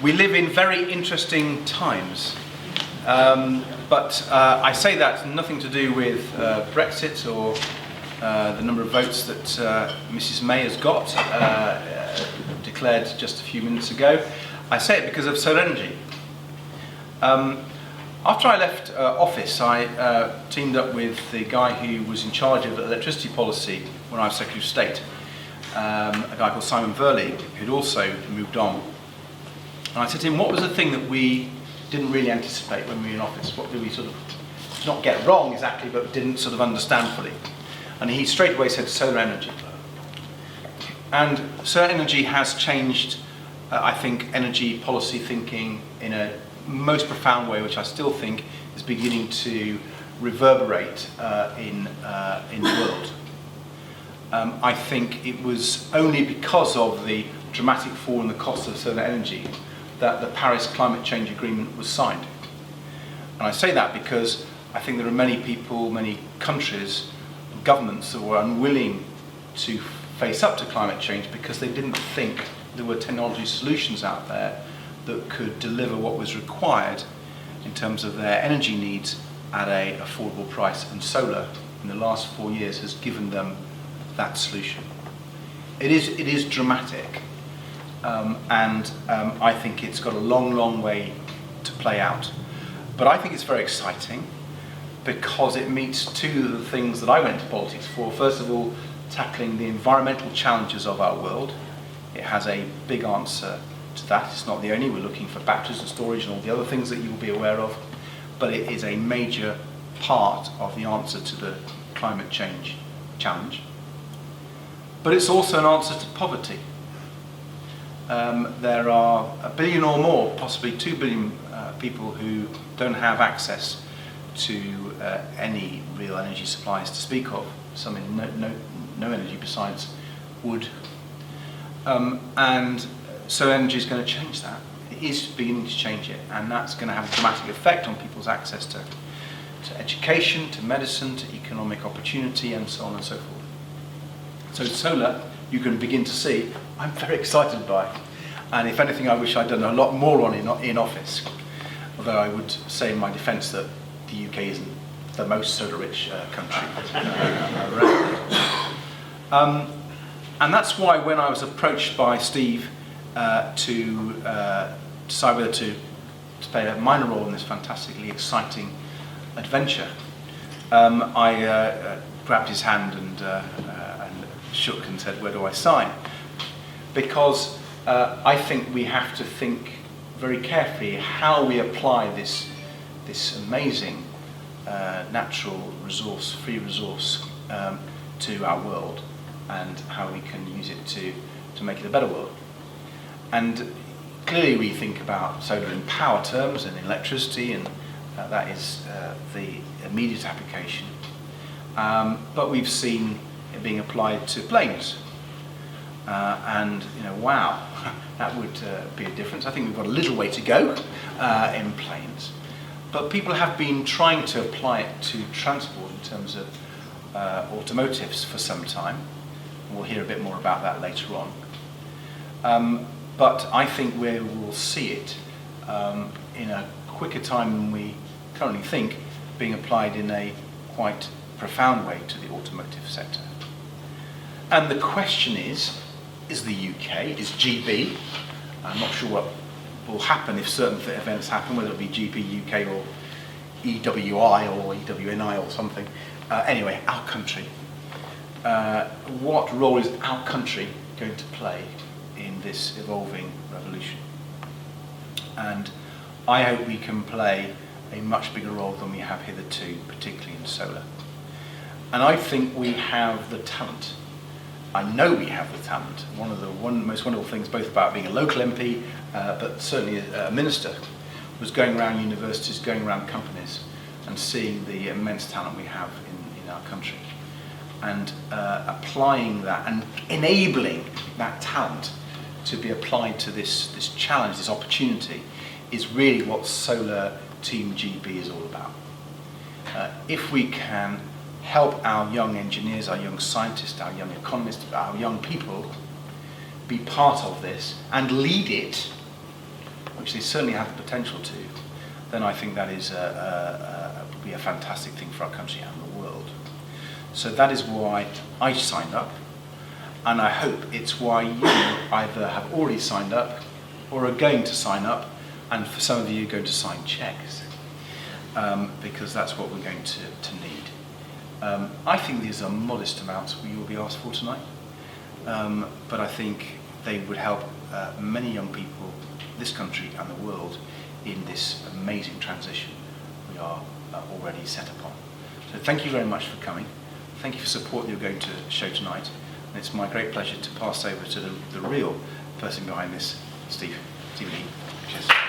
We live in very interesting times, but I say that nothing to do with Brexit or the number of votes that Mrs May has got, declared just a few minutes ago. I say it because of solar energy. After I left office, I teamed up with the guy who was in charge of electricity policy when I was Secretary of State, a guy called Simon Verley, who'd also moved on. And I said to him, what was the thing that we didn't really anticipate when we were in office? What did we sort of not get wrong exactly, but didn't sort of understand fully? And he straight away said solar energy. And solar energy has changed, I think, energy policy thinking in a most profound way, which I still think is beginning to reverberate in the world. I think it was only because of the dramatic fall in the cost of solar energy that the Paris Climate Change Agreement was signed. And I say that because I think there are many people, many countries, governments that were unwilling to face up to climate change because they didn't think there were technology solutions out there that could deliver what was required in terms of their energy needs at an affordable price. And solar, in the last 4 years, has given them that solution. It is dramatic. I think it's got a long way to play out. But I think it's very exciting because it meets two of the things that I went to politics for. First of all, tackling the environmental challenges of our world. It has a big answer to that. It's not the only. We're looking for batteries and storage and all the other things that you'll be aware of. But it is a major part of the answer to the climate change challenge. But it's also an answer to poverty. There are 1 billion or more, possibly 2 billion people who don't have access to any real energy supplies to speak of, some in no energy besides wood. And so energy is going to change that. It is beginning to change it, and that's going to have a dramatic effect on people's access to education, to medicine, to economic opportunity, and so on and so forth. So solar, you can begin to see, I'm very excited by. And if anything, I wish I'd done a lot more on in office. Although I would say in my defence that the UK isn't the most solar-rich country around. And that's why when I was approached by Steve to decide whether to play a minor role in this fantastically exciting adventure, I grabbed his hand and shook and said, where do I sign? Because I think we have to think very carefully how we apply this amazing natural resource, free resource, to our world, and how we can use it to make it a better world. And clearly we think about solar in power terms and in electricity, and that is the immediate application. But we've seen it being applied to planes. And wow, that would be a difference. I think we've got a little way to go in planes. But people have been trying to apply it to transport in terms of automotives for some time. We'll hear a bit more about that later on. But I think we will see it in a quicker time than we currently think, being applied in a quite profound way to the automotive sector. And the question is the UK, is GB, I'm not sure what will happen if certain events happen, whether it be GB UK or EWI or EWNI or something. Anyway, our country. What role is our country going to play in this evolving revolution? And I hope we can play a much bigger role than we have hitherto, particularly in solar. And I think we have the talent. I know we have the talent. One of the most wonderful things, both about being a local MP, but certainly a minister, was going around universities, going around companies, and seeing the immense talent we have in our country. And applying that and enabling that talent to be applied to this challenge, this opportunity, is really what Solar Team GB is all about. If we can help our young engineers, our young scientists, our young economists, our young people be part of this and lead it which they certainly have the potential to, then I think that is would be a fantastic thing for our country and the world. So that is why I signed up, and I hope it's why you either have already signed up or are going to sign up, and for some of you are going to sign cheques, because that's what we're going to need. I think these are modest amounts we will be asked for tonight, but I think they would help many young people, this country and the world, in this amazing transition we are already set upon. So thank you very much for coming. Thank you for the support you're going to show tonight. And it's my great pleasure to pass over to the real person behind this, Stephen Lee. Cheers.